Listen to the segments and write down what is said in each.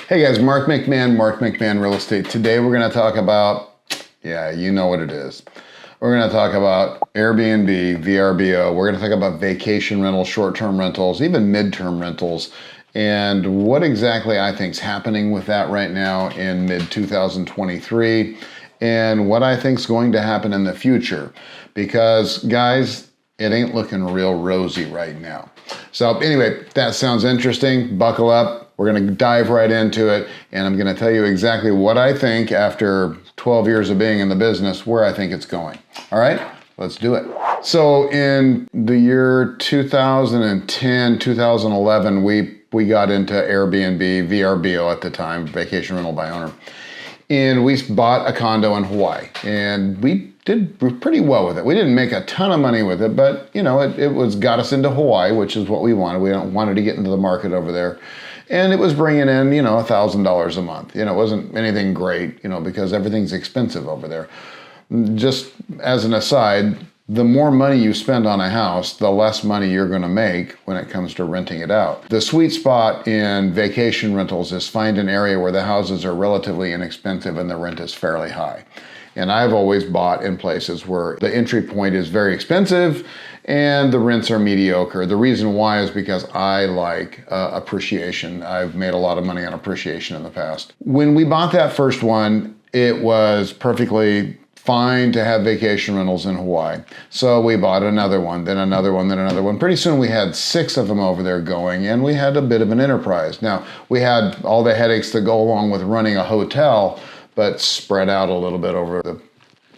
Hey guys, Mark McMahon Real Estate. Today we're going to talk about, yeah, you know what it is. We're going to talk about Airbnb, VRBO. We're going to talk about vacation rentals, short-term rentals, even mid-term rentals, and what exactly I think is happening with that right now in mid-2023, and what I think is going to happen in the future. Because, guys, it ain't looking real rosy right now. So anyway, that sounds interesting. Buckle up. We're going to dive right into it, and I'm going to tell you exactly what I think after 12 years of being in the business, where I think it's going. All right, let's do it. So in the year 2010, 2011, we got into Airbnb, VRBO at the time, vacation rental by owner. And we bought a condo in Hawaii, and we did pretty well with it. We didn't make a ton of money with it, but you know, it got us into Hawaii, which is what we wanted. We wanted to get into the market over there. And it was bringing in, you know, $1,000 a month. You know, it wasn't anything great, you know, because everything's expensive over there. Just as an aside, the more money you spend on a house, the less money you're going to make when it comes to renting it out. The sweet spot in vacation rentals is find an area where the houses are relatively inexpensive and the rent is fairly high. And I've always bought in places where the entry point is very expensive and the rents are mediocre. The reason why is because I like appreciation. I've made a lot of money on appreciation in the past. When we bought that first one, it was perfectly fine to have vacation rentals in Hawaii. So we bought another one, then another one, then another one. Pretty soon we had 6 of them over there going, and we had a bit of an enterprise. Now, we had all the headaches that go along with running a hotel, but spread out a little bit over the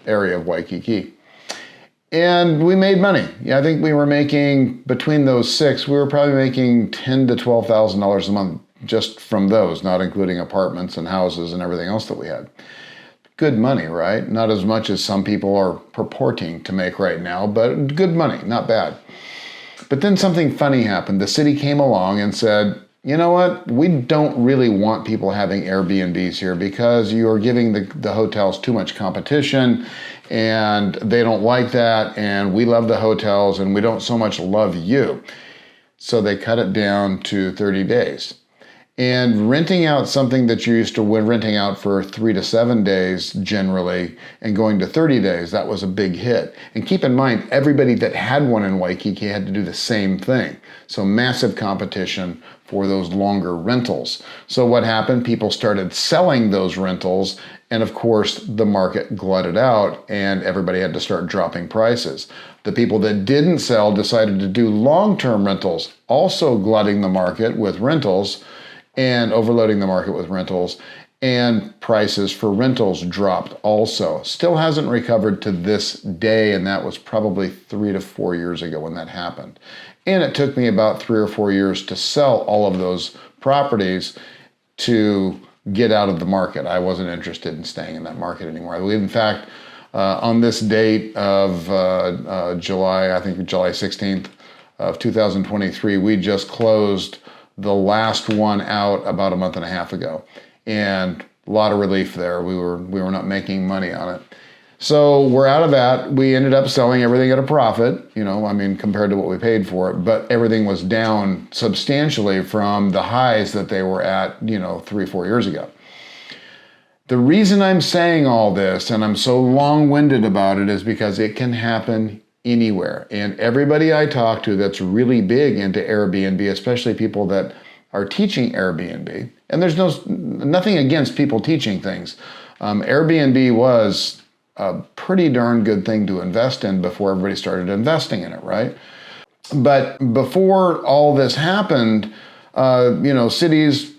area of Waikiki. And we made money. Yeah, I think we were making, between those 6, we were probably making $10,000 to $12,000 a month just from those, not including apartments and houses and everything else that we had. Good money, right? Not as much as some people are purporting to make right now, but good money, not bad. But then something funny happened. The city came along and said, you know what? We don't really want people having Airbnbs here because you're giving the hotels too much competition and they don't like that, and we love the hotels and we don't so much love you. So they cut it down to 30 days. And renting out something that you're used to renting out for 3 to 7 days generally and going to 30 days, that was a big hit. And keep in mind, everybody that had one in Waikiki had to do the same thing. So massive competition for those longer rentals. So what happened? People started selling those rentals, and of course the market glutted out and everybody had to start dropping prices. The people that didn't sell decided to do long-term rentals, also glutting the market with rentals and overloading the market with rentals, and prices for rentals dropped also. Still hasn't recovered to this day, and that was probably 3 to 4 years ago when that happened. And it took me about 3 or 4 years to sell all of those properties to get out of the market. I wasn't interested in staying in that market anymore. I believe, in fact, on this date of July, I think July 16th of 2023, we just closed the last one out about a month and a half ago, and a lot of relief there. We were not making money on it. So we're out of that. We ended up selling everything at a profit, you know, I mean, compared to what we paid for it, but everything was down substantially from the highs that they were at, you know, 3 or 4 years ago. The reason I'm saying all this, and I'm so long-winded about it, is because it can happen anywhere. And everybody I talk to that's really big into Airbnb, especially people that are teaching Airbnb, and there's nothing against people teaching things. Airbnb was a pretty darn good thing to invest in before everybody started investing in it, right? But before all this happened, you know, cities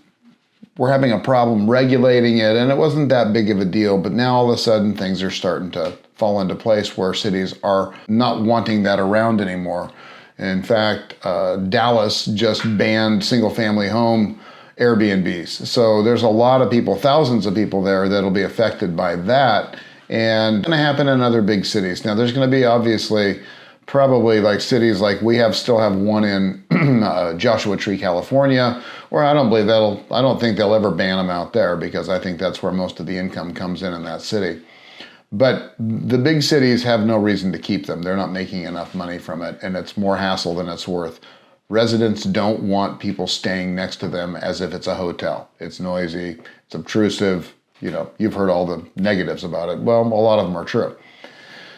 were having a problem regulating it, and it wasn't that big of a deal. But now all of a sudden things are starting to fall into place where cities are not wanting that around anymore. In fact, Dallas just banned single-family home Airbnbs. So there's a lot of people, thousands of people there that'll be affected by that, and it's going to happen in other big cities. Now there's going to be obviously probably like cities like we still have one in Joshua Tree, California, where I don't think they'll ever ban them out there because I think that's where most of the income comes in that city. But the big cities have no reason to keep them. They're not making enough money from it, and it's more hassle than it's worth Residents don't want people staying next to them as if it's a hotel. It's noisy, it's obtrusive. You know, you've heard all the negatives about it. Well, a lot of them are true.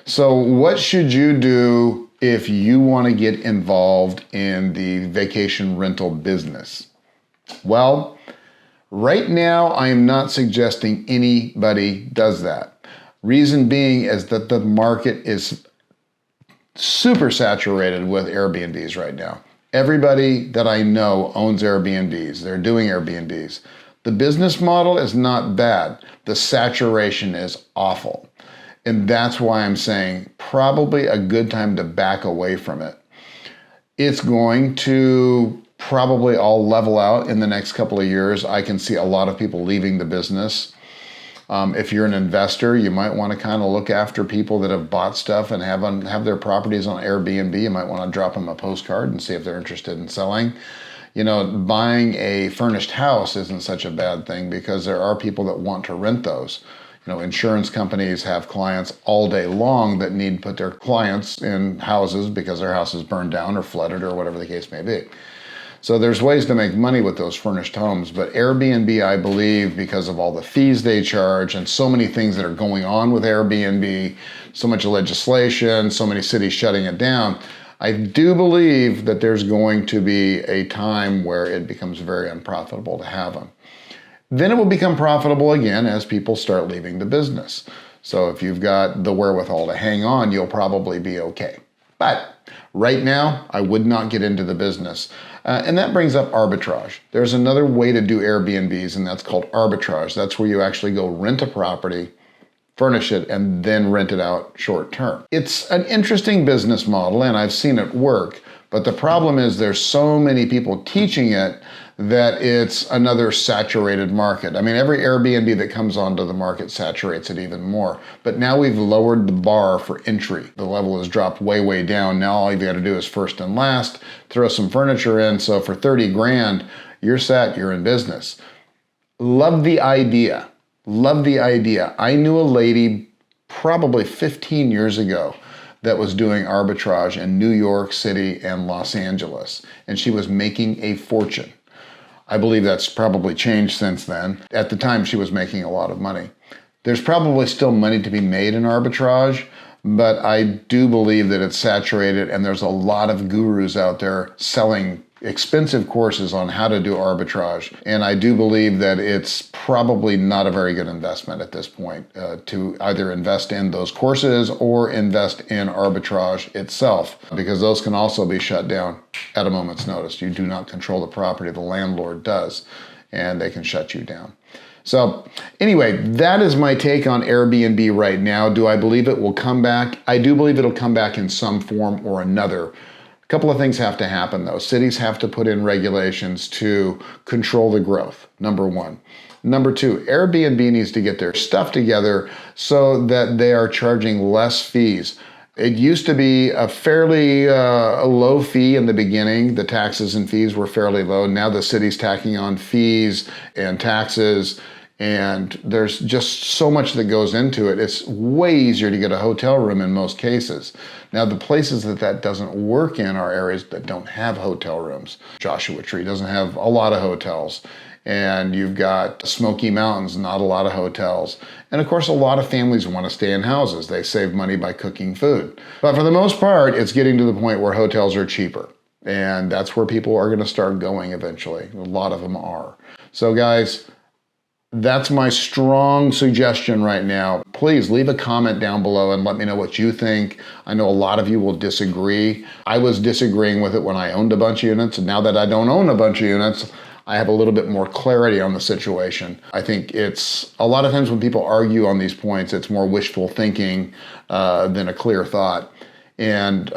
So what should you do if you want to get involved in the vacation rental business? Well, right now, I am not suggesting anybody does that. Reason being is that the market is super saturated with Airbnbs right now. Everybody that I know owns Airbnbs. They're doing Airbnbs. The business model is not bad. The saturation is awful. And that's why I'm saying probably a good time to back away from it. It's going to probably all level out in the next couple of years. I can see a lot of people leaving the business. If you're an investor, you might want to kind of look after people that have bought stuff and have their properties on Airbnb. You might want to drop them a postcard and see if they're interested in selling. You know, buying a furnished house isn't such a bad thing because there are people that want to rent those. You know, insurance companies have clients all day long that need to put their clients in houses because their house is burned down or flooded or whatever the case may be. So there's ways to make money with those furnished homes, but Airbnb, I believe, because of all the fees they charge and so many things that are going on with Airbnb, so much legislation, so many cities shutting it down, I do believe that there's going to be a time where it becomes very unprofitable to have them. Then it will become profitable again as people start leaving the business. So if you've got the wherewithal to hang on, you'll probably be okay. But right now, I would not get into the business. And that brings up arbitrage. There's another way to do Airbnbs, and that's called arbitrage. That's where you actually go rent a property, furnish it, and then rent it out short term. It's an interesting business model, and I've seen it work. But the problem is there's so many people teaching it that it's another saturated market. I mean, every Airbnb that comes onto the market saturates it even more. But now we've lowered the bar for entry. The level has dropped way, way down. Now all you've got to do is first and last, throw some furniture in. So for 30 grand, you're set, you're in business. Love the idea. Love the idea. I knew a lady probably 15 years ago that was doing arbitrage in New York City and Los Angeles, and she was making a fortune. I believe that's probably changed since then. At the time, she was making a lot of money. There's probably still money to be made in arbitrage, but I do believe that it's saturated, and there's a lot of gurus out there selling expensive courses on how to do arbitrage. And I do believe that it's probably not a very good investment at this point to either invest in those courses or invest in arbitrage itself, because those can also be shut down at a moment's notice. You do not control the property, the landlord does, and they can shut you down. So anyway, that is my take on Airbnb right now. Do I believe it will come back? I do believe it'll come back in some form or another. A couple of things have to happen though. Cities have to put in regulations to control the growth, number one. Number two, Airbnb needs to get their stuff together so that they are charging less fees. It used to be a fairly low fee in the beginning. The taxes and fees were fairly low. Now the city's tacking on fees and taxes, and there's just so much that goes into it. It's way easier to get a hotel room in most cases. Now, the places that doesn't work in are areas that don't have hotel rooms. Joshua Tree doesn't have a lot of hotels. And you've got Smoky Mountains, not a lot of hotels. And of course, a lot of families want to stay in houses. They save money by cooking food. But for the most part, it's getting to the point where hotels are cheaper. And that's where people are going to start going eventually. A lot of them are. So guys, that's my strong suggestion right now. Please leave a comment down below and let me know what you think. I know a lot of you will disagree. I was disagreeing with it when I owned a bunch of units, and now that I don't own a bunch of units, I have a little bit more clarity on the situation. I think it's a lot of times when people argue on these points, it's more wishful thinking than a clear thought. And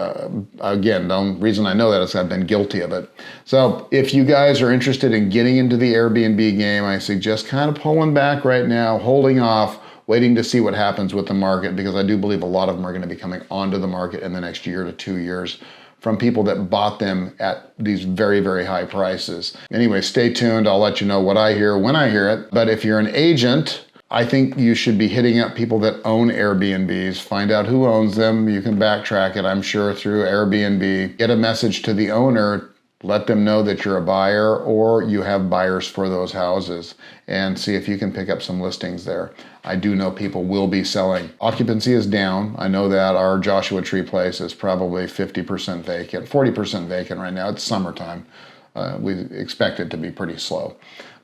again, the reason I know that is I've been guilty of it. So if you guys are interested in getting into the Airbnb game, I suggest kind of pulling back right now, holding off, waiting to see what happens with the market, because I do believe a lot of them are going to be coming onto the market in the next year to 2 years from people that bought them at these very, very high prices. Anyway, stay tuned. I'll let you know what I hear when I hear it. But if you're an agent, I think you should be hitting up people that own Airbnbs, find out who owns them. You can backtrack it, I'm sure, through Airbnb. Get a message to the owner let them know that you're a buyer or you have buyers for those houses, and see if you can pick up some listings there. I do know people will be selling. Occupancy is down. I know that our Joshua Tree place is probably 50% vacant, 40% vacant right now. It's summertime. We expect it to be pretty slow.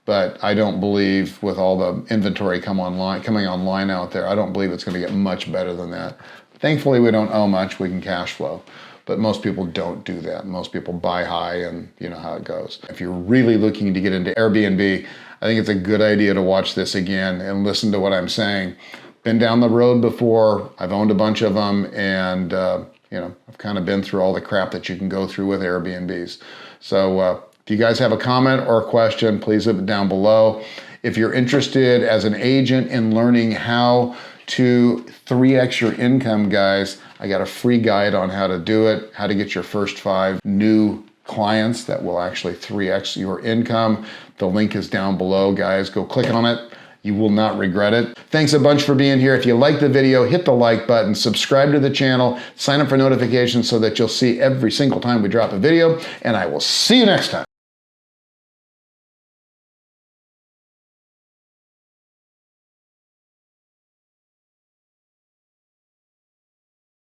But I don't believe, with all the inventory coming online out there, I don't believe it's going to get much better than that. Thankfully, we don't owe much. We can cash flow. But most people don't do that. Most people buy high, and you know how it goes. If you're really looking to get into Airbnb, I think it's a good idea to watch this again and listen to what I'm saying. Been down the road before. I've owned a bunch of them, and I've kind of been through all the crap that you can go through with Airbnbs. So if you guys have a comment or a question, please leave it down below. If you're interested as an agent in learning how to 3x your income, guys, I got a free guide on how to do it, how to get your first 5 new clients that will actually 3x your income. The link is down below, guys. Go click on it. You will not regret it. Thanks a bunch for being here. If you liked the video, hit the like button, subscribe to the channel, sign up for notifications so that you'll see every single time we drop a video, and I will see you next time.